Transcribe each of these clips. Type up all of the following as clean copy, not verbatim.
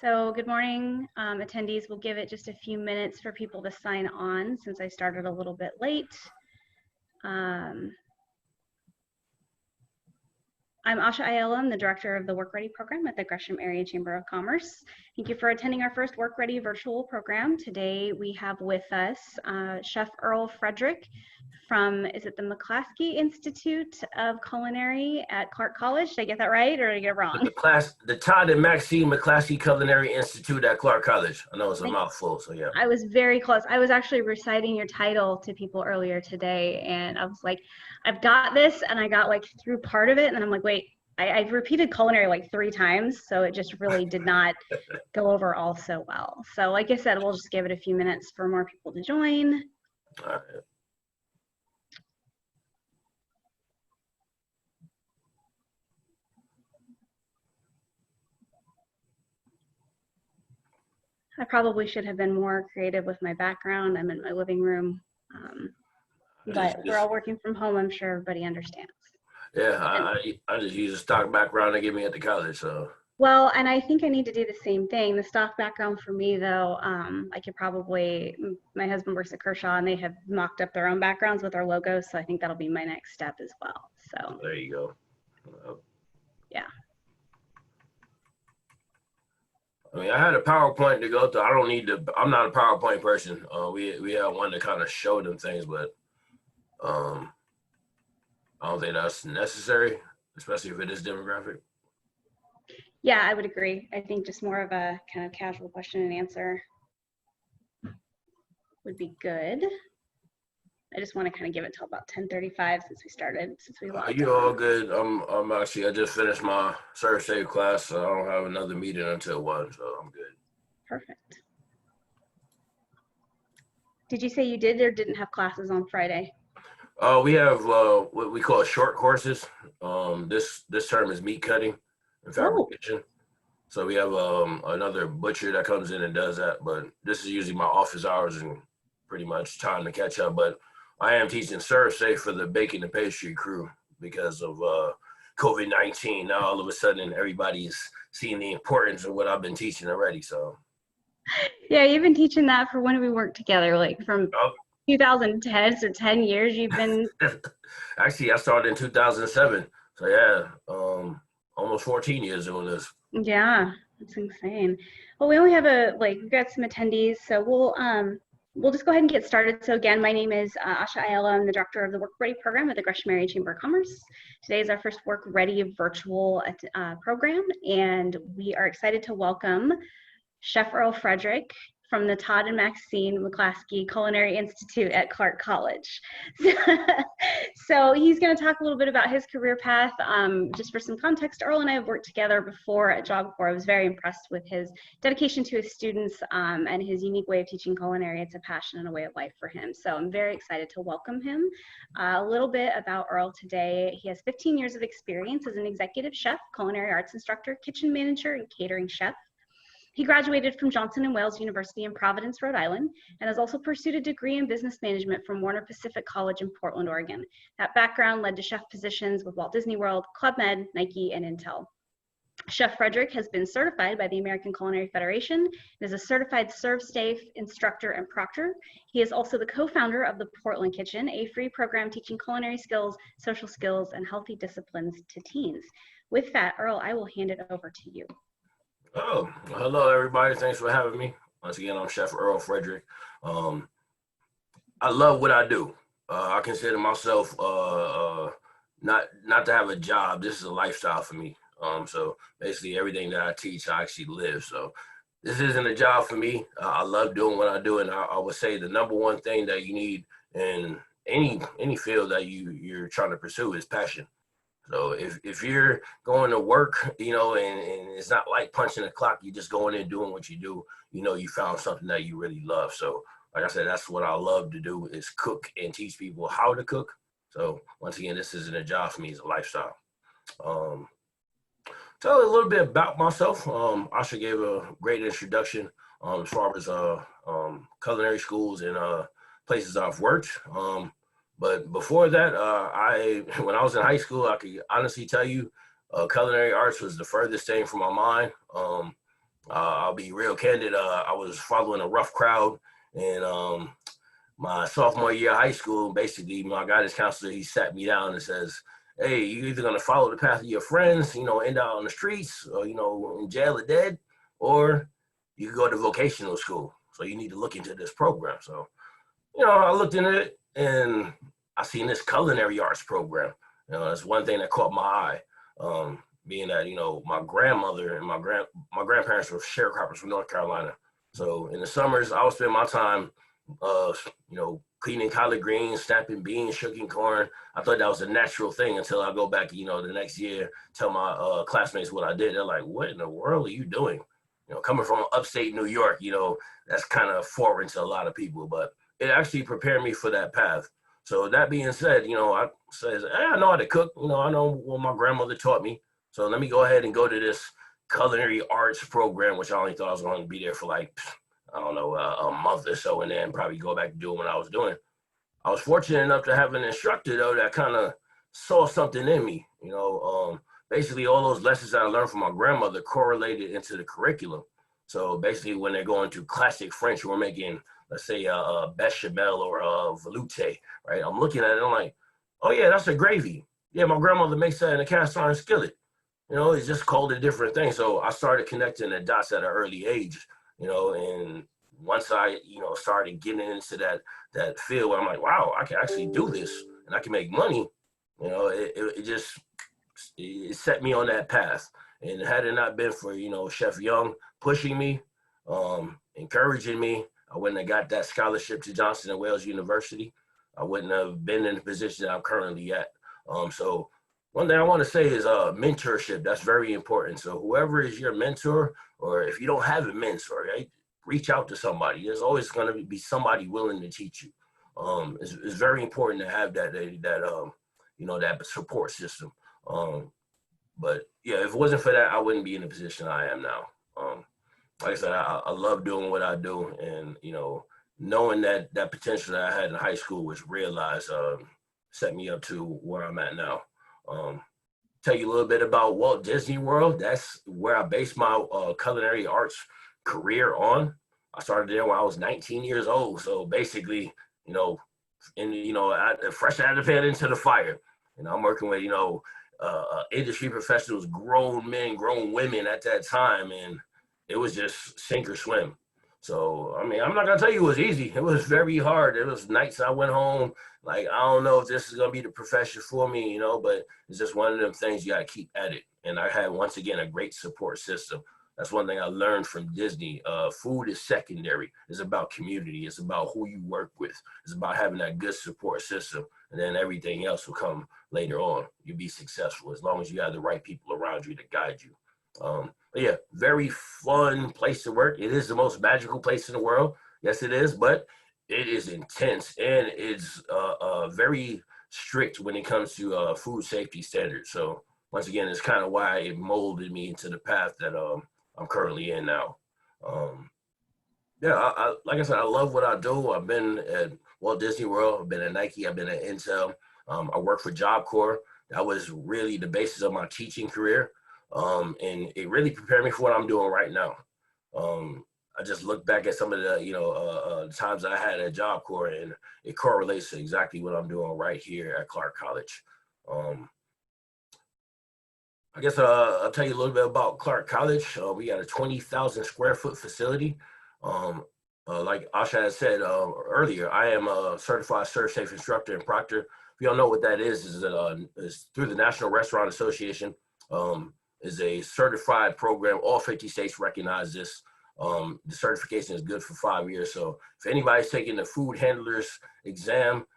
So good morning, attendees. We'll give it just a few minutes for people to sign on since I started a little bit late. I'm Asha Ayala. I'm the director of the Work Ready program at the Gresham Area Chamber of Commerce. Thank you for attending our first Work Ready virtual program. Today we have with us Chef Earl Frederick from, is it the McClaskey Institute of Culinary at Clark College? Did I get that right or did I get it wrong? The Todd and Maxine McClaskey Culinary Institute at Clark College. I know it's a mouthful, so yeah. I was very close. I was actually reciting your title to people earlier today, and I was like, I've got this, and I got like through part of it, and then I'm like, wait, I've repeated culinary like 3 times, so it just really did not go over all so well. So like I said, we'll just give it a few minutes for more people to join. All right. I probably should have been more creative with my background. I'm in my living room, but we're all working from home. I'm sure everybody understands. Yeah, I just use a stock background they give me at the college, so. Well, and I think I need to do the same thing. The stock background for me, though, I could probably, my husband works at Kershaw, and they have mocked up their own backgrounds with our logos, so I think that'll be my next step as well. So there you go. Yeah. I mean, I had a PowerPoint to go through. I don't need to. I'm not a PowerPoint person. We have one to kind of show them things, but I don't think that's necessary, especially if it is demographic. Yeah, I would agree. I think just more of a kind of casual question and answer would be good. I just want to kind of give it till about 10:35 since we logged You're on. all good. I just finished my ServSafe class, so I don't have another meeting until 1, so I'm good. Perfect. Did you say you did or didn't have classes on Friday? We have what we call short courses. This term is meat cutting and fabrication. Oh. So we have another butcher that comes in and does that, but this is usually my office hours and pretty much time to catch up. But I am teaching ServSafe for the baking and pastry crew because of COVID-19. Now all of a sudden everybody's seeing the importance of what I've been teaching already. So yeah, you've been teaching that for when we worked together, like from 2010, so 10 years you've been. Actually, I started in 2007. So yeah, almost 14 years doing this. Yeah, that's insane. Well, we only have we've got some attendees, so we'll just go ahead and get started. So again, my name is Asha Ayala. I'm the director of the Work Ready program at the Gresham Area Chamber of Commerce. Today is our first Work Ready virtual program, and we are excited to welcome Chef Earl Frederick from the Todd and Maxine McClaskey Culinary Institute at Clark College. So he's going to talk a little bit about his career path. Just for some context, Earl and I have worked together before at Job Corps. I was very impressed with his dedication to his students and his unique way of teaching culinary. It's a passion and a way of life for him. So I'm very excited to welcome him. A little bit about Earl today. He has 15 years of experience as an executive chef, culinary arts instructor, kitchen manager, and catering chef. He graduated from Johnson & Wales University in Providence, Rhode Island, and has also pursued a degree in business management from Warner Pacific College in Portland, Oregon. That background led to chef positions with Walt Disney World, Club Med, Nike, and Intel. Chef Frederick has been certified by the American Culinary Federation and is a certified ServSafe instructor and proctor. He is also the co-founder of the Portland Kitchen, a free program teaching culinary skills, social skills, and healthy disciplines to teens. With that, Earl, I will hand it over to you. Oh, hello everybody. Thanks for having me. Once again, I'm Chef Earl Frederick. I love what I do. I consider myself not to have a job. This is a lifestyle for me. So basically everything that I teach, I actually live. So this isn't a job for me. I love doing what I do. And I would say the number one thing that you need in any field that you're trying to pursue is passion. So if you're going to work, and it's not like punching a clock, you're just going in doing what you do, you found something that you really love. So like I said, that's what I love to do is cook and teach people how to cook. So once again, this isn't a job for me, it's a lifestyle. Tell a little bit about myself. Asha gave a great introduction as far as culinary schools and places I've worked. But before that, when I was in high school, I could honestly tell you culinary arts was the furthest thing from my mind. I'll be real candid. I was following a rough crowd, and my sophomore year of high school, basically my guidance counselor, he sat me down and says, "Hey, you're either gonna follow the path of your friends, end out on the streets, or in jail or dead, or you can go to vocational school. So you need to look into this program." So, I looked into it and I seen this culinary arts program. That's one thing that caught my eye. Being that my grandmother and my grandparents were sharecroppers from North Carolina. So in the summers, I would spend my time, uh, cleaning collard greens, snapping beans, shucking corn. I thought that was a natural thing until I go back, the next year, tell my classmates what I did. They're like, "What in the world are you doing?" Coming from upstate New York, that's kind of foreign to a lot of people, but it actually prepared me for that path. So that being said, I says, I know how to cook. I know what my grandmother taught me. So let me go ahead and go to this culinary arts program, which I only thought I was going to be there for like, I don't know, a month or so, and then probably go back to doing what I was doing. I was fortunate enough to have an instructor though that kind of saw something in me. Basically all those lessons that I learned from my grandmother correlated into the curriculum. So basically, when they're going to classic French, we're making, let's say, a bechamel or a velouté, right? I'm looking at it, I'm like, "Oh yeah, that's a gravy. Yeah, my grandmother makes that in a cast iron skillet." It's just called a different thing. So I started connecting the dots at an early age, and once I, started getting into that field where I'm like, wow, I can actually do this and I can make money, it just, it set me on that path. And had it not been for, Chef Young pushing me, encouraging me, I wouldn't have got that scholarship to Johnson and Wales University. I wouldn't have been in the position that I'm currently at. So one thing I want to say is mentorship. That's very important. So whoever is your mentor, or if you don't have a mentor, right, reach out to somebody. There's always going to be somebody willing to teach you. It's very important to have that support system. But yeah, if it wasn't for that, I wouldn't be in the position I am now. Like I said, I love doing what I do, and knowing that potential that I had in high school was realized, set me up to where I'm at now. Tell you a little bit about Walt Disney World. That's where I based my culinary arts career on. I started there when I was 19 years old. So basically, fresh out of the pan into the fire. I'm working with industry professionals, grown men, grown women at that time, and it was just sink or swim. So, I mean, I'm not gonna tell you it was easy. It was very hard. It was nights I went home, like, I don't know if this is gonna be the profession for me, but it's just one of them things you gotta keep at it. And I had, once again, a great support system. That's one thing I learned from Disney. Food is secondary. It's about community. It's about who you work with. It's about having that good support system, and then everything else will come later on. You'll be successful as long as you have the right people around you to guide you. But yeah, very fun place to work. It is the most magical place in the world. Yes, it is, but it is intense, and it's very strict when it comes to food safety standards. So once again, it's kind of why it molded me into the path that I'm currently in now. Yeah, like I said, I love what I do. I've been at Walt Disney World. I've been at Nike. I've been at Intel. I work for Job Corps. That was really the basis of my teaching career. And it really prepared me for what I'm doing right now. I just look back at some of the times I had at Job Corps, and it correlates to exactly what I'm doing right here at Clark College. I guess I'll tell you a little bit about Clark College. We got a 20,000 square foot facility. Like Asha had said earlier, I am a certified ServSafe instructor and proctor. If you don't know what that is through the National Restaurant Association. Is a certified program. All 50 states recognize this. The certification is good for 5 years. So if anybody's taking the food handlers exam,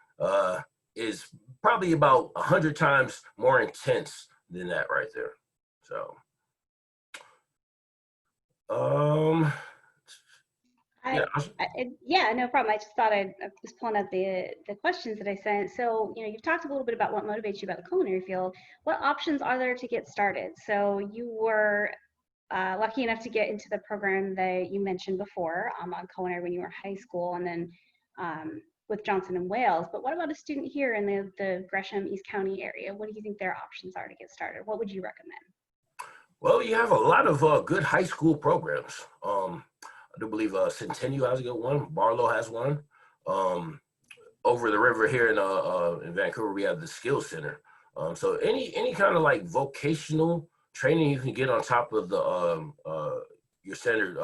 is probably about 100 times more intense than that right there. So, yeah. Yeah, no problem. I just thought I was pulling up the questions that I sent. So, you've talked a little bit about what motivates you about the culinary field. What options are there to get started? So you were lucky enough to get into the program that you mentioned before on culinary when you were in high school, and then with Johnson and Wales. But what about a student here in the Gresham East County area? What do you think their options are to get started? What would you recommend? Well, you have a lot of good high school programs. I do believe Centennial has a good one. Barlow has one. Um, Over the river here in Vancouver, we have the Skills Center. So any kind of like vocational training you can get on top of the your standard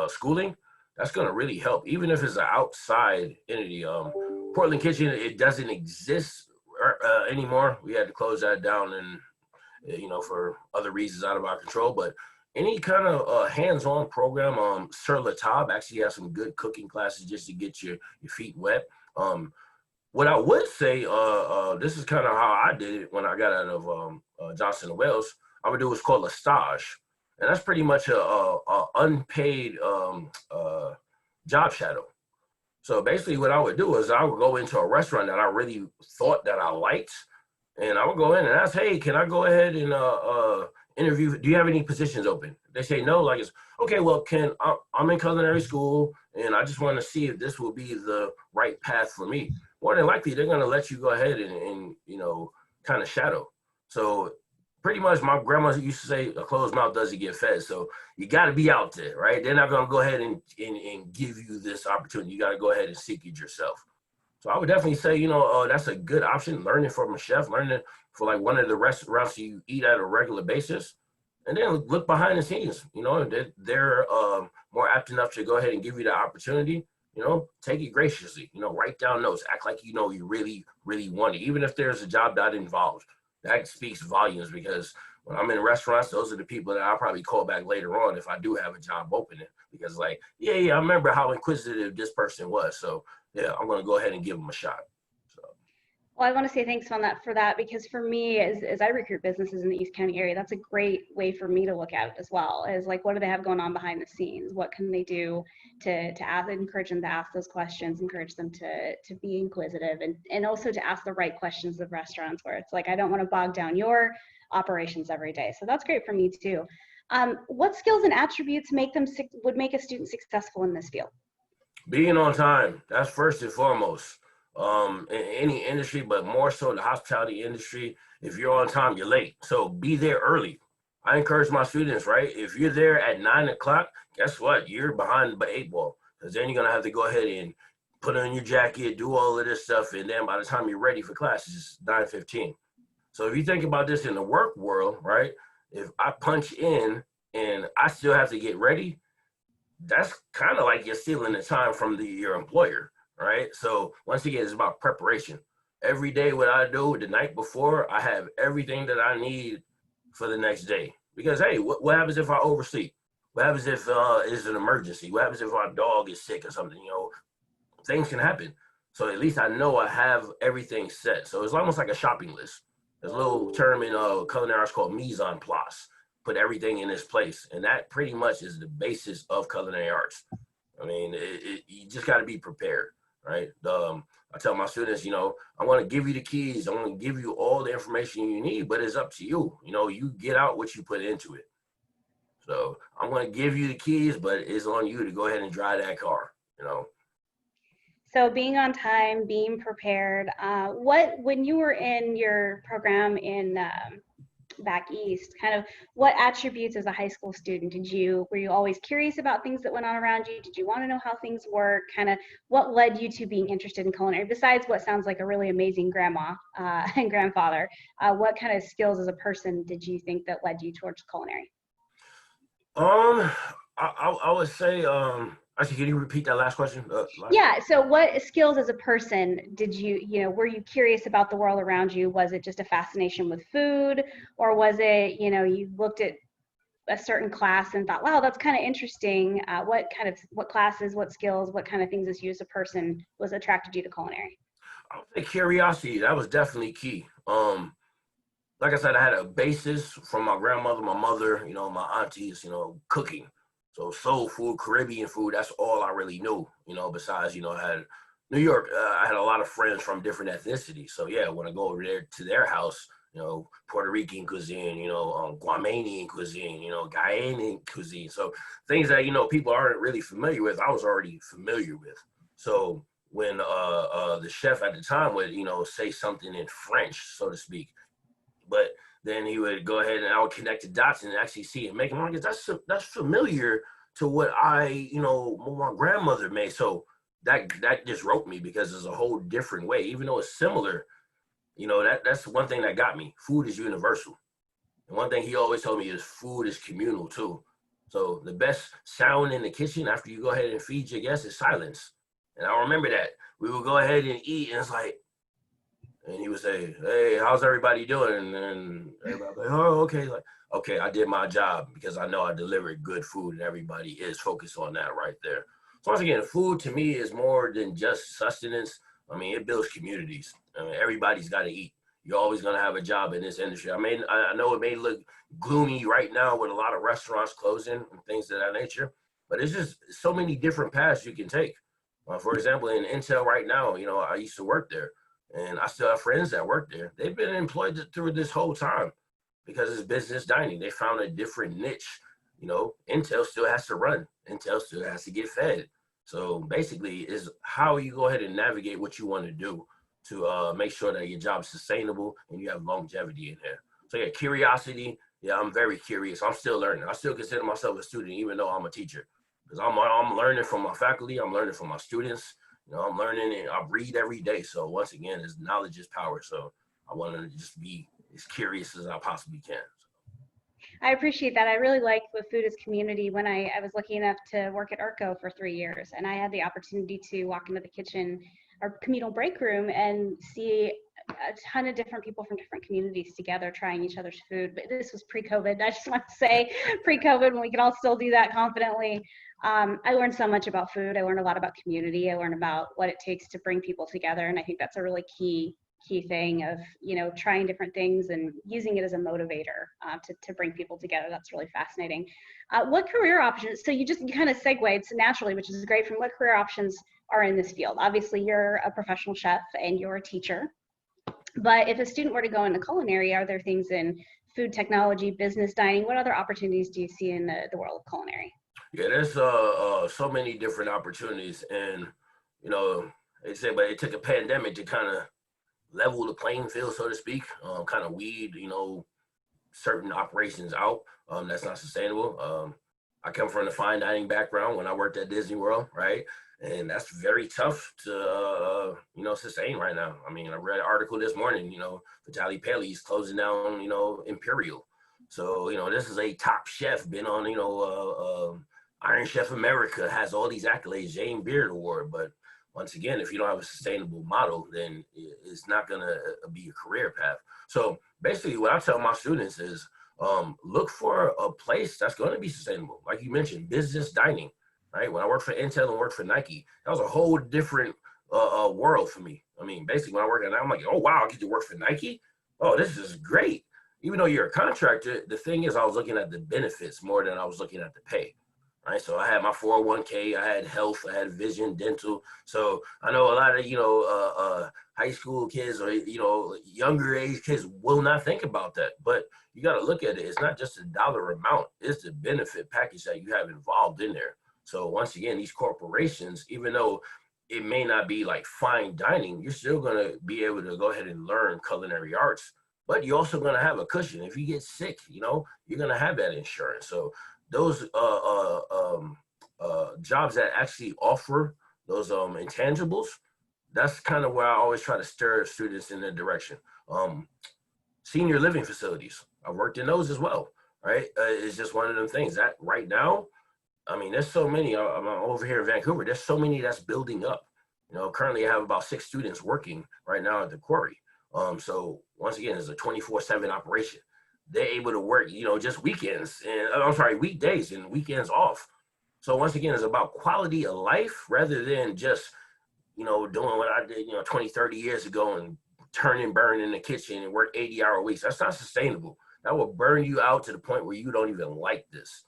schooling, that's going to really help. Even if it's an outside entity. Portland Kitchen, it doesn't exist anymore. We had to close that down and for other reasons out of our control. But any kind of hands-on program, Sir Latab actually has some good cooking classes just to get your feet wet. What I would say, this is kind of how I did it when I got out of Johnson and Wales. I would do what's called a stage, and that's pretty much a unpaid job shadow. So basically, what I would do is I would go into a restaurant that I really thought that I liked, and I would go in and ask, "Hey, can I go ahead and interview? Do you have any positions open?" They say no. Like, it's okay. Well, I'm in culinary school, and I just want to see if this will be the right path for me. More than likely, they're going to let you go ahead and kind of shadow. So pretty much, my grandma used to say, "A closed mouth doesn't get fed." So you got to be out there, right? They're not going to go ahead and give you this opportunity. You got to go ahead and seek it yourself. So I would definitely say, that's a good option. Learning from a chef, learning for like one of the restaurants you eat at a regular basis, and then look behind the scenes. They're more apt enough to go ahead and give you the opportunity. Take it graciously. Write down notes. Act like you really, really want it. Even if there's a job not involved, that speaks volumes. Because when I'm in restaurants, those are the people that I'll probably call back later on if I do have a job opening. Because like, yeah, I remember how inquisitive this person was. So yeah, I'm going to go ahead and give them a shot. So. Well, I want to say thanks on that for that, because for me, as I recruit businesses in the East County area, that's a great way for me to look at it as well. Is like, what do they have going on behind the scenes? What can they do to ask, encourage them to ask those questions, encourage them to be inquisitive, and also to ask the right questions of restaurants, where it's like, I don't want to bog down your operations every day. So that's great for me too. What skills and attributes would make a student successful in this field? Being on time, that's first and foremost. In any industry, but more so the hospitality industry, if you're on time, you're late. So be there early. I encourage my students, right? If you're there at 9 o'clock, guess what? You're behind the 8 ball, because then you're gonna have to go ahead and put on your jacket, do all of this stuff, and then by the time you're ready for class, it's 9:15. So if you think about this in the work world, right? If I punch in and I still have to get ready, that's kind of like you're stealing the time from your employer, right? So once again, it's about preparation. Every day, what I do the night before, I have everything that I need for the next day. Because hey, what happens if I oversleep? What happens if it's an emergency? What happens if our dog is sick or something? Things can happen. So at least I know I have everything set. So it's almost like a shopping list. There's a little term in culinary arts called mise en place. Put everything in its place, and that pretty much is the basis of culinary arts. I mean, you just got to be prepared, right? I tell my students, I want to give you the keys. I want to give you all the information you need, but it's up to you. You get out what you put into it. So I'm going to give you the keys, but it's on you to go ahead and drive that car. So being on time, being prepared. When you were in your program in back east, kind of what attributes as a high school student were you always curious about things that went on around you? Did you want to know how things work? Kind of what led you to being interested in culinary, besides what sounds like a really amazing grandma and grandfather? What kind of skills as a person did you think that led you towards culinary? I would say, actually, can you repeat that last question? Yeah. So what skills as a person did were you curious about the world around you? Was it just a fascination with food, or was it, you looked at a certain class and thought, wow, that's kind of interesting. What classes, what skills, what kind of things as you as a person was attracted you to culinary? I would say curiosity. That was definitely key. Like I said, I had a basis from my grandmother, my mother, my aunties, cooking. So soul food, Caribbean food, that's all I really knew, besides, I had New York, I had a lot of friends from different ethnicities. So yeah, when I go over there to their house, Puerto Rican cuisine, Guamanian cuisine, Guyanese cuisine. So things that, people aren't really familiar with, I was already familiar with. So when the chef at the time would, say something in French, so to speak, but then he would go ahead and I would connect the dots and actually see it, make them like, that's familiar to what what my grandmother made. So that just roped me because it's a whole different way, even though it's similar. That's one thing that got me. Food is universal. And one thing he always told me is food is communal too. So the best sound in the kitchen after you go ahead and feed your guests is silence. And I remember that. We would go ahead and eat, and it's like, and he would say, "Hey, how's everybody doing?" And everybody like, "Oh, okay." Like, okay, I did my job because I know I delivered good food, and everybody is focused on that right there. So once again, food to me is more than just sustenance. I mean, it builds communities. I mean, everybody's got to eat. You're always going to have a job in this industry. I mean, I know it may look gloomy right now with a lot of restaurants closing and things of that nature, but it's just so many different paths you can take. For example, in Intel right now, I used to work there. And I still have friends that work there. They've been employed through this whole time because it's business dining. They found a different niche. Intel still has to run. Intel still has to get fed. So basically, is how you go ahead and navigate what you want to do to make sure that your job is sustainable and you have longevity in there. So yeah, curiosity. Yeah, I'm very curious. I'm still learning. I still consider myself a student, even though I'm a teacher, because I'm learning from my faculty. I'm learning from my students. I'm learning and I read every day. So once again, knowledge is power. So I want to just be as curious as I possibly can. I appreciate that. I really like the food as community. When I was lucky enough to work at URCO for 3 years, and I had the opportunity to walk into the kitchen or communal break room and see a ton of different people from different communities together trying each other's food. But this was pre-COVID. I just want to say pre-COVID, when we could all still do that confidently. I learned so much about food. I learned a lot about community. I learned about what it takes to bring people together. And I think that's a really key thing of, trying different things and using it as a motivator to bring people together. That's really fascinating. What career options, so you kind of segued so naturally, which is great, from what career options are in this field? Obviously, you're a professional chef and you're a teacher. But if a student were to go into culinary, are there things in food technology, business dining? What other opportunities do you see in the world of culinary? Yeah, there's so many different opportunities, and they say, but it took a pandemic to kind of level the playing field, so to speak, kind of weed certain operations out. That's not sustainable. I come from the fine dining background when I worked at Disney World, right? And that's very tough to sustain right now. I mean, I read an article this morning, Vitaly Paley's closing down, Imperial. So, this is a top chef, been on, Iron Chef America, has all these accolades, Jane Beard Award. But once again, if you don't have a sustainable model, then it's not going to be a career path. So basically what I tell my students is look for a place that's going to be sustainable. Like you mentioned, business dining, right? When I worked for Intel and worked for Nike, that was a whole different world for me. I mean, basically when I work at Nike, I'm like, oh, wow, I get to work for Nike? Oh, this is great. Even though you're a contractor, the thing is I was looking at the benefits more than I was looking at the pay. Right, so I had my 401k, I had health, I had vision, dental. So I know a lot of high school kids or younger age kids will not think about that. But you got to look at it. It's not just a dollar amount; it's the benefit package that you have involved in there. So once again, these corporations, even though it may not be like fine dining, you're still going to be able to go ahead and learn culinary arts. But you're also going to have a cushion. If you get sick, you're going to have that insurance. So those jobs that actually offer those intangibles, that's kind of where I always try to steer students in that direction. Senior living facilities, I've worked in those as well, right? It's just one of them things that right now, I mean, there's so many, I'm over here in Vancouver, there's so many that's building up. Currently I have about 6 students working right now at the quarry. So once again, it's a 24/7 operation. They're able to work, just weekends and weekdays and weekends off. So once again, it's about quality of life rather than just, doing what I did, 20, 30 years ago and turn and burn in the kitchen and work 80-hour weeks. That's not sustainable. That will burn you out to the point where you don't even like this.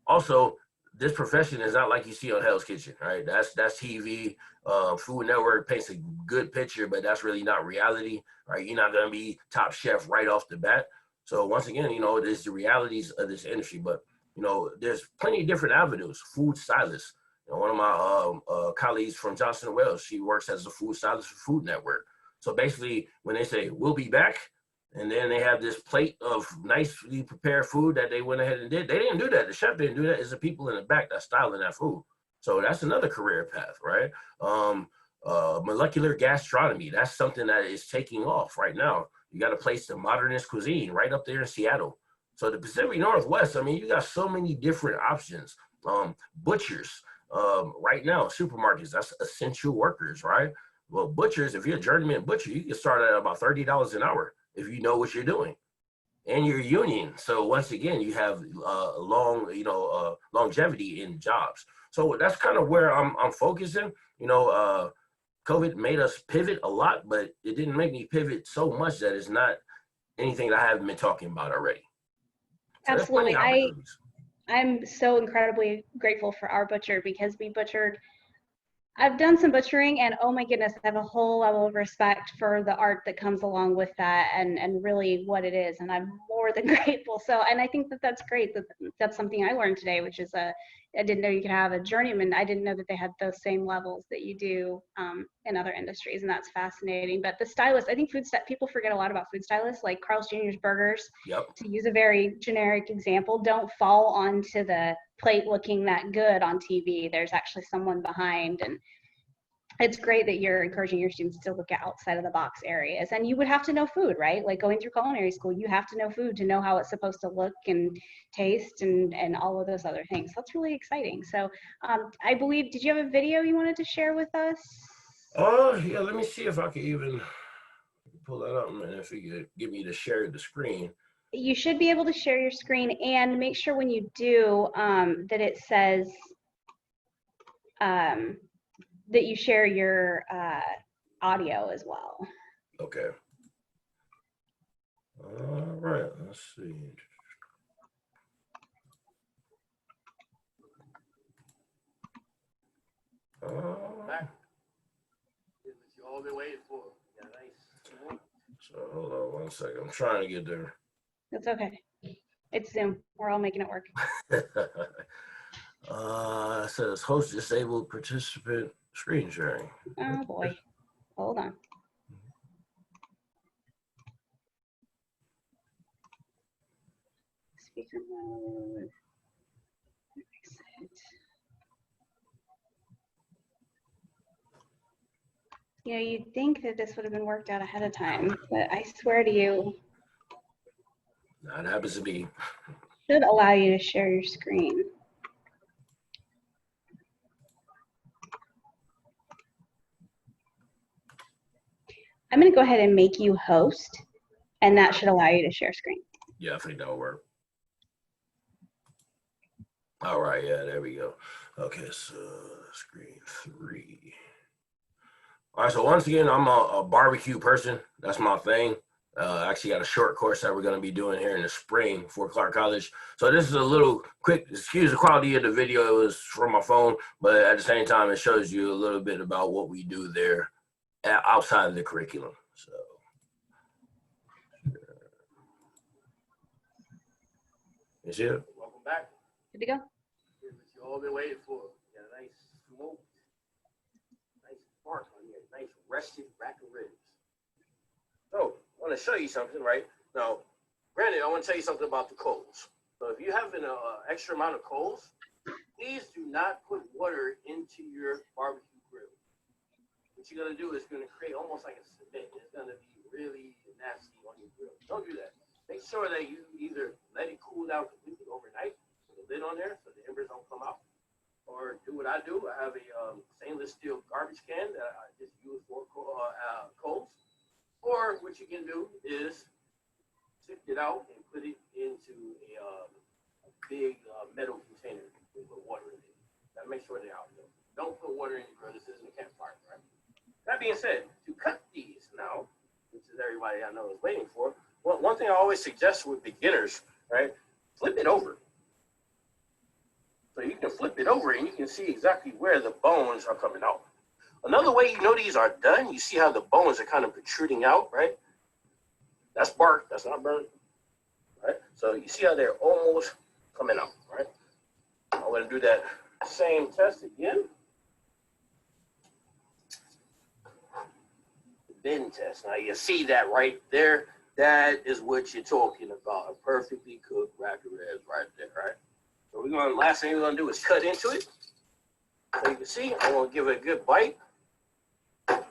Also, this profession is not like you see on Hell's Kitchen, right? That's TV. Food Network paints a good picture, but that's really not reality, right? You're not going to be top chef right off the bat. So once again, there's the realities of this industry, but there's plenty of different avenues. Food stylist. One of my colleagues from Johnson & Wales, she works as a food stylist for Food Network. So basically, when they say we'll be back, And then they have this plate of nicely prepared food that they went ahead and did. They didn't do that. The chef didn't do that. It's the people in the back that's styling that food. So that's another career path, right? Molecular gastronomy. That's something that is taking off right now. You got a place, the Modernist Cuisine, right up there in Seattle. So the Pacific Northwest, I mean, you got so many different options. Butchers, right now, supermarkets, that's essential workers, right? Well, butchers, if you're a journeyman butcher, you can start at about $30 an hour if you know what you're doing. And you're union. So once again, you have longevity in jobs. So that's kind of where I'm focusing. COVID made us pivot a lot, but it didn't make me pivot so much that it's not anything that I haven't been talking about already. So absolutely. I'm so incredibly grateful for our butcher, because we butchered. I've done some butchering, and oh my goodness, I have a whole level of respect for the art that comes along with that, and really what it is. And I'm more than grateful. So, and I think that that's great. That's something I learned today, which is I didn't know you could have a journeyman. I didn't know that they had those same levels that you do in other industries, and that's fascinating. But the stylist, I think people forget a lot about food stylists, like Carl's Jr.'s burgers. Yep. To use a very generic example, don't fall onto the plate looking that good on TV. There's actually someone behind, and it's great that you're encouraging your students to look at outside of the box areas. And you would have to know food, right? Like going through culinary school, you have to know food to know how it's supposed to look and taste and all of those other things. That's really exciting. So I believe, did you have a video you wanted to share with us? Yeah, let me see if I can even pull that up, and if you could get me to share the screen. You should be able to share your screen, and make sure when you do that it says that you share your audio as well. Okay. All right, let's see. Back. What you all been waiting for. Yeah, nice. So hold on one second. I'm trying to get there. That's okay. It's Zoom. We're all making it work. It says host disabled participant screen sharing. Oh boy. Hold on. Speaker mode. Exit. You know, you'd think that this would have been worked out ahead of time, but I swear to you, That happens to be. should allow you to share your screen. I'm going to go ahead and make you host, and that should allow you to share screen. Yeah, I think that'll work. All right, yeah, there we go. Okay, so screen 3. All right, so once again, I'm a barbecue person. That's my thing. I actually got a short course that we're going to be doing here in the spring for Clark College. So this is a little quick, excuse the quality of the video, it was from my phone, but at the same time, it shows you a little bit about what we do there outside of the curriculum. So. You see it? Welcome back. Good to go. Here's what you all been waiting for. Got a nice smoke, nice bark on here, nice rested rack of ribs. So I want to show you something, right? Now, granted, I want to tell you something about the coals. So if you have an extra amount of coals, please do not put water into your barbecue grill. What you're going to do is going to create almost like a cement. It's going to be really nasty on your grill. Don't do that. Make sure that you either let it cool down completely overnight with a lid on there so the embers don't come out, or do what I do. I have a stainless steel garbage can that I just use for coals. Or what you can do is sift it out and put it into a big metal container with water in it. Gotta make sure they're out. Don't put water in your grill. This isn't a campfire, right? That being said, to cut these now, which is everybody I know is waiting for, well, one thing I always suggest with beginners, right? Flip it over. So you can flip it over and you can see exactly where the bones are coming out. Another way you know these are done, you see how the bones are kind of protruding out, right? That's bark, that's not burnt, right? So you see how they're almost coming out, right? I'm gonna do that same test again. Bend test. Now you see that right there. That is what you're talking about, a perfectly cooked rack of ribs right there, right? So last thing we're gonna do is cut into it. So you can see, I'm gonna give it a good bite. We're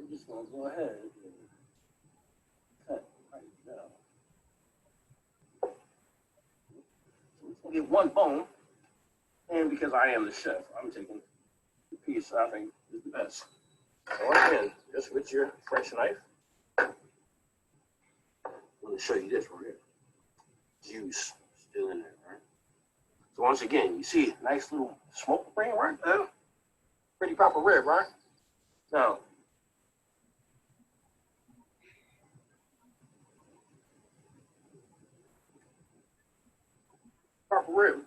just gonna go ahead and cut right now. So we're gonna get one bone, and because I am the chef, I'm taking the piece I think is the best. So again, just with your fresh knife, I'm going to show you this right here. Juice still in there, right? So once again, you see nice little smoke ring right there. Pretty proper rib, right? Now, proper rib.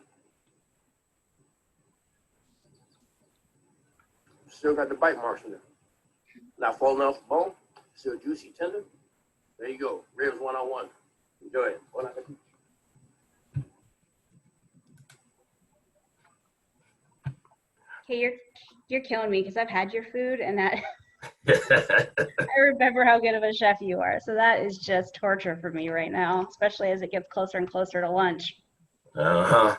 Still got the bite marks in there. Not falling off the bone, still juicy, tender. There you go, ribs 101. Enjoy it. Okay, you're killing me because I've had your food and that I remember how good of a chef you are. So that is just torture for me right now, especially as it gets closer and closer to lunch. Uh-huh.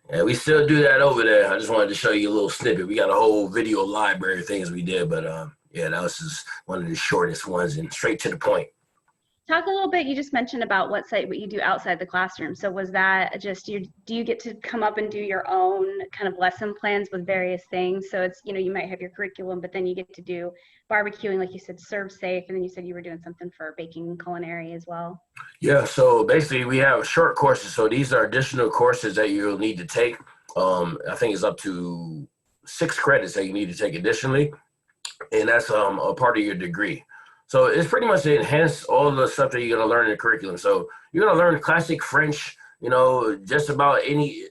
Yeah, we still do that over there. I just wanted to show you a little snippet. We got a whole video library of things we did, but yeah, that was just one of the shortest ones and straight to the point. Talk a little bit, you just mentioned about what you do outside the classroom. So was that just, do you get to come up and do your own kind of lesson plans with various things? So it's, you might have your curriculum, but then you get to do barbecuing, like you said, ServSafe, and then you said you were doing something for baking and culinary as well. Yeah, so basically we have short courses. So these are additional courses that you'll need to take. I think it's up to 6 credits that you need to take additionally. And that's a part of your degree. So it's pretty much to enhance all the stuff that you're going to learn in the curriculum. So you're going to learn classic French, just about any.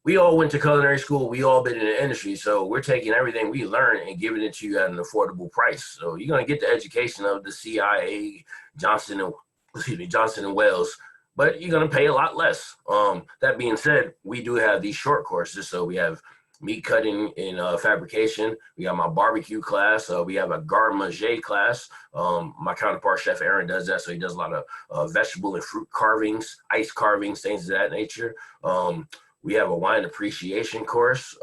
We all went to culinary school. We all been in the industry. So we're taking everything we learned and giving it to you at an affordable price. So you're going to get the education of the CIA, Johnson and Wales, but you're going to pay a lot less. That being said, we do have these short courses. So we have meat cutting and fabrication. We got my barbecue class. We have a garde manger class. My counterpart, Chef Aaron, does that. So he does a lot of vegetable and fruit carvings, ice carvings, things of that nature. We have a wine appreciation course.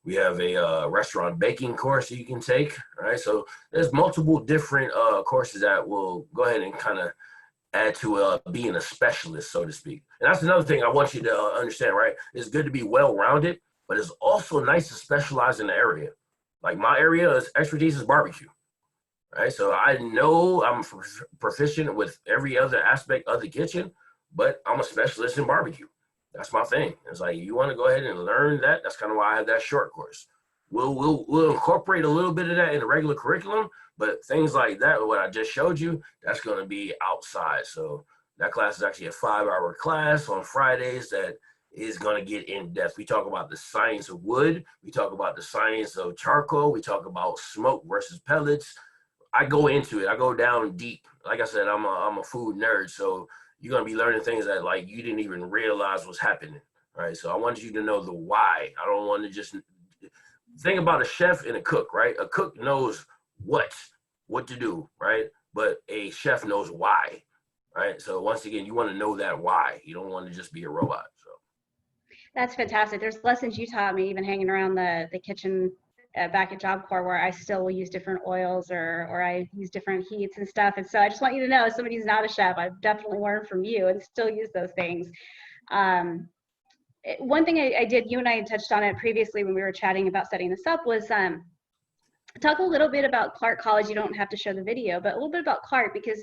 We have a restaurant baking course that you can take, right? So there's multiple different courses that will go ahead and kind of add to being a specialist, so to speak. And that's another thing I want you to understand, right? It's good to be well-rounded, but it's also nice to specialize in the area. Like my expertise is barbecue, right? So I know I'm proficient with every other aspect of the kitchen, but I'm a specialist in barbecue. That's my thing. It's like, you want to go ahead and learn that. That's kind of why I have that short course. We'll incorporate a little bit of that in the regular curriculum, but things like that, what I just showed you, that's going to be outside. So that class is actually a 5-hour class on Fridays that is going to get in depth. We talk about the science of wood. We talk about the science of charcoal. We talk about smoke versus pellets. I go into it. I go down deep. Like I said, I'm a food nerd. So you're going to be learning things that like you didn't even realize was happening. Right. So I want you to know the why. I don't want to just think about a chef and a cook, right? A cook knows what to do, right? But a chef knows why, right? So once again, you want to know that why. You don't want to just be a robot. So that's fantastic. There's lessons you taught me even hanging around the kitchen back at Job Corps where I still will use different oils or I use different heats and stuff. And so I just want you to know, as somebody who's not a chef, I've definitely learned from you and still use those things. One thing I did, you and I had touched on it previously when we were chatting about setting this up, was talk a little bit about Clark College. You don't have to show the video, but a little bit about Clark, because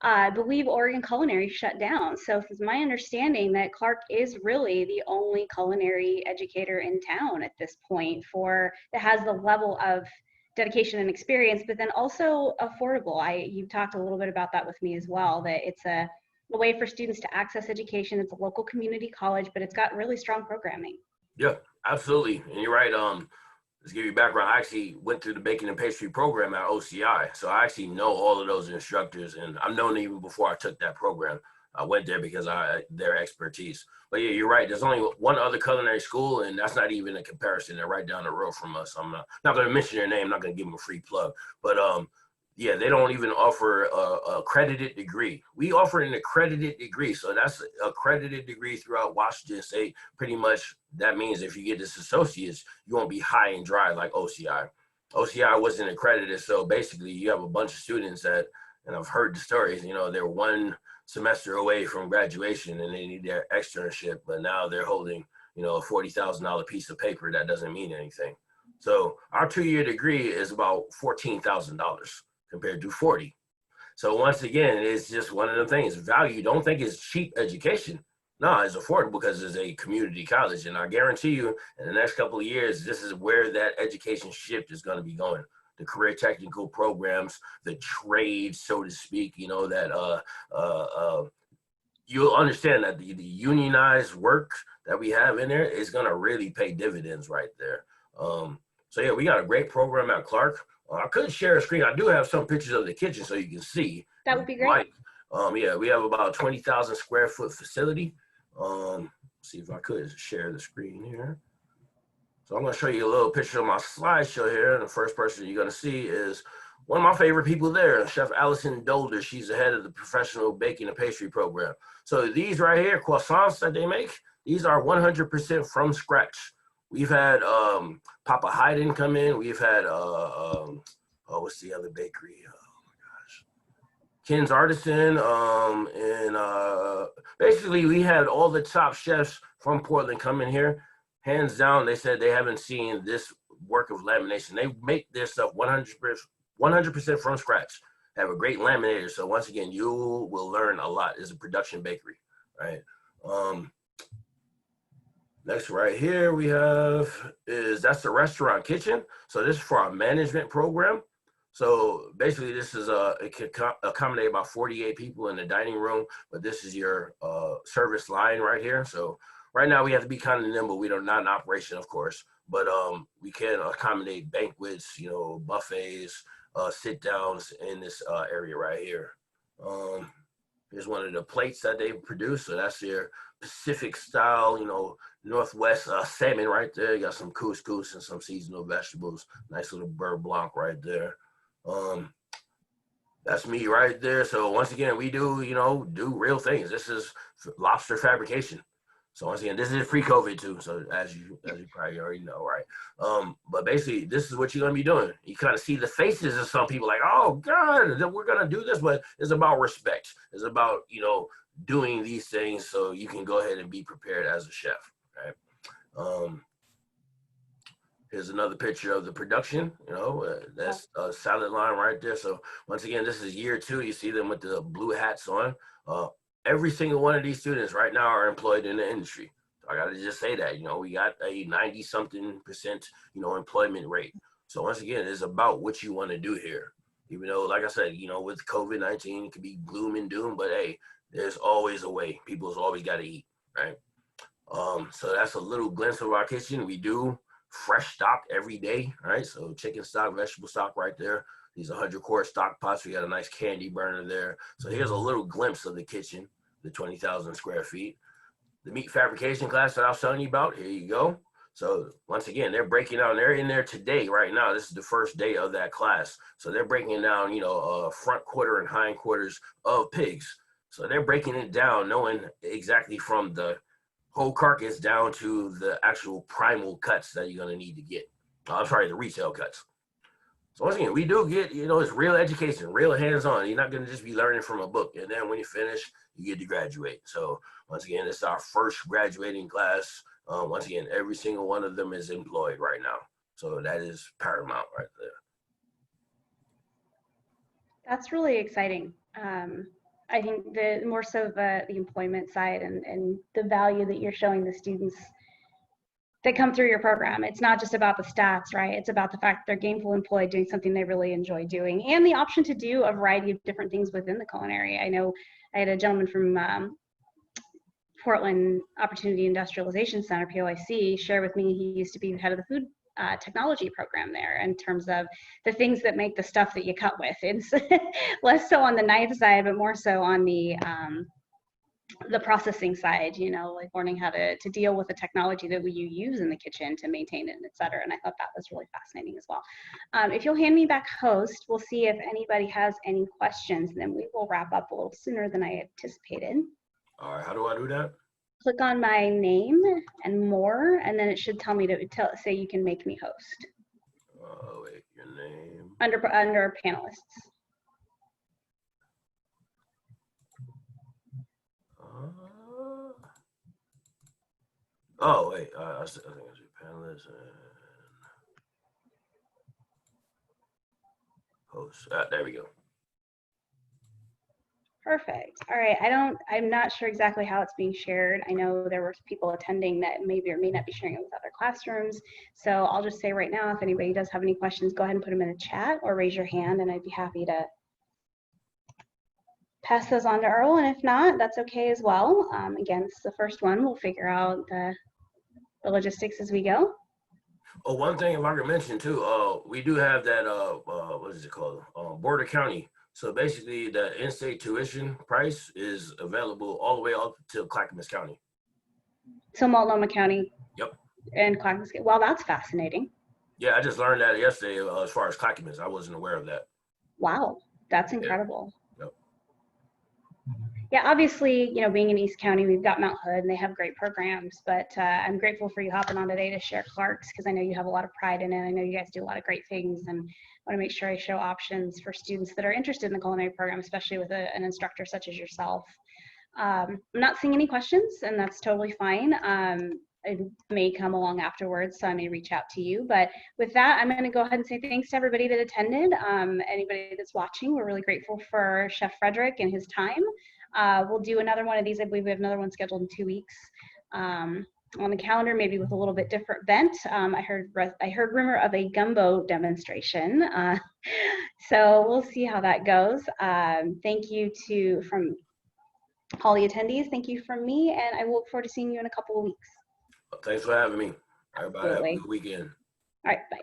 I believe Oregon Culinary shut down. So it's my understanding that Clark is really the only culinary educator in town at this point that has the level of dedication and experience, but then also affordable. You've talked a little bit about that with me as well, that it's a way for students to access education. It's a local community college, but it's got really strong programming. Yeah, absolutely. And you're right. Let's give you background. I actually went through the baking and pastry program at OCI. So I actually know all of those instructors, and I've known them even before I took that program. I went there because their expertise. But yeah, you're right. There's only one other culinary school, and that's not even a comparison. They're right down the road from us. I'm not going to mention their name. I'm not going to give them a free plug. But Yeah, they don't even offer a accredited degree. We offer an accredited degree. So that's an accredited degree throughout Washington State. Pretty much that means if you get this associate's, you won't be high and dry like OCI. OCI wasn't accredited. So basically you have a bunch of students that, and I've heard the stories, you know, they're one semester away from graduation and they need their externship, but now they're holding, you know, a $40,000 piece of paper that doesn't mean anything. So our 2-year degree is about $14,000 compared to 40. So once again, it's just one of the things. Value, don't think it's cheap education. No, it's affordable because it's a community college. And I guarantee you in the next couple of years, this is where that education shift is going to be going. The career technical programs, the trades, so to speak, you know, that you'll understand that the unionized work that we have in there is going to really pay dividends right there. So yeah, we got a great program at Clark. I could share a screen. I do have some pictures of the kitchen so you can see. That would be great. Yeah, we have about a 20,000 square foot facility. See if I could share the screen here. So I'm going to show you a little picture of my slideshow here. And the first person you're going to see is one of my favorite people there, Chef Allison Dolder. She's the head of the professional baking and pastry program. So these right here, croissants that they make, these are 100% from scratch. We've had Papa Hayden come in. We've had, what's the other bakery? Oh my gosh. Ken's Artisan. And basically we had all the top chefs from Portland come in here. Hands down, they said they haven't seen this work of lamination. They make their stuff 100% from scratch. Have a great laminator. So once again, you will learn a lot. It's a production bakery, right? Next right here we have that's the restaurant kitchen. So this is for our management program. So basically this is it can accommodate about 48 people in the dining room, but this is your service line right here. So right now we have to be kind of nimble. We are not in operation, of course, but we can accommodate banquets, you know, buffets, sit downs in this area right here. Here's one of the plates that they produce. So that's their Pacific style, you know, Northwest salmon right there. You got some couscous and some seasonal vegetables. Nice little beurre blanc right there. That's me right there. So once again, we do, you know, do real things. This is lobster fabrication. So once again, this is pre-COVID too. So as you probably already know, right? But basically, this is what you're gonna be doing. You kind of see the faces of some people like, oh God, we're gonna do this, but it's about respect. It's about, you know, doing these things so you can go ahead and be prepared as a chef, right? Here's another picture of the production, you know, that's a salad line right there. So once again, this is year 2. You see them with the blue hats on. Every single one of these students right now are employed in the industry. So I got to just say that, you know, we got a 90-something%, you know, employment rate. So once again, it's about what you want to do here. Even though, like I said, you know, with COVID-19, it could be gloom and doom, but hey, there's always a way. People's always got to eat, right? So that's a little glimpse of our kitchen. We do fresh stock every day, right? So chicken stock, vegetable stock right there. These 100-quart stock pots. We got a nice candy burner there. So here's a little glimpse of the kitchen, the 20,000 square feet. The meat fabrication class that I was telling you about, here you go. So once again, they're breaking down, they're in there today, right now. This is the first day of that class. So they're breaking down, you know, front quarter and hind quarters of pigs. So they're breaking it down, knowing exactly from the whole carcass down to the actual primal cuts that you're going to need to get. I'm sorry, the retail cuts. So once again, we do get, you know, it's real education, real hands-on. You're not going to just be learning from a book. And then when you finish, you get to graduate. So once again, it's our first graduating class. Once again, every single one of them is employed right now. So that is paramount right there. That's really exciting. I think the more so the employment side and the value that you're showing the students that come through your program. It's not just about the stats, right? It's about the fact that they're gainful employed doing something they really enjoy doing and the option to do a variety of different things within the culinary. I know I had a gentleman from Portland Opportunity Industrialization Center, POIC, share with me he used to be the head of the food technology program there in terms of the things that make the stuff that you cut with. It's less so on the knife side, but more so on the the processing side, you know, like learning how to deal with the technology that you use in the kitchen to maintain it, et cetera. And I thought that was really fascinating as well. If you'll hand me back host, we'll see if anybody has any questions, and then we will wrap up a little sooner than I anticipated. All right, how do I do that? Click on my name and more, and then it should tell me to say you can make me host. Wait, your name. Under panelists. Oh, wait, I think I see panelists and hosts. There we go. Perfect. All right. I'm not sure exactly how it's being shared. I know there were people attending that maybe or may not be sharing it with other classrooms. So I'll just say right now, if anybody does have any questions, go ahead and put them in the chat or raise your hand, and I'd be happy to pass those on to Earl. And if not, that's okay as well. Again, this is the first one. We'll figure out the logistics as we go. Oh, one thing if I could mention too, we do have that, what is it called? Border County. So basically the in-state tuition price is available all the way up to Clackamas County. So Multnomah County. Yep. And Clackamas. Well, that's fascinating. Yeah, I just learned that yesterday as far as Clackamas. I wasn't aware of that. Wow, that's incredible. Yep. Yeah, obviously, you know, being in East County, we've got Mount Hood and they have great programs, but I'm grateful for you hopping on today to share Clark's, because I know you have a lot of pride in it. I know you guys do a lot of great things, and I want to make sure I show options for students that are interested in the culinary program, especially with an instructor such as yourself. I'm not seeing any questions, and that's totally fine. It may come along afterwards, so I may reach out to you. But with that, I'm going to go ahead and say thanks to everybody that attended. Anybody that's watching, we're really grateful for Chef Frederick and his time. We'll do another one of these. I believe we have another one scheduled in 2 weeks on the calendar, maybe with a little bit different bent. I heard rumor of a gumbo demonstration, so we'll see how that goes. Thank you from all the attendees. Thank you from me, and I look forward to seeing you in a couple of weeks. Thanks for having me. Everybody have a good weekend. All right, bye.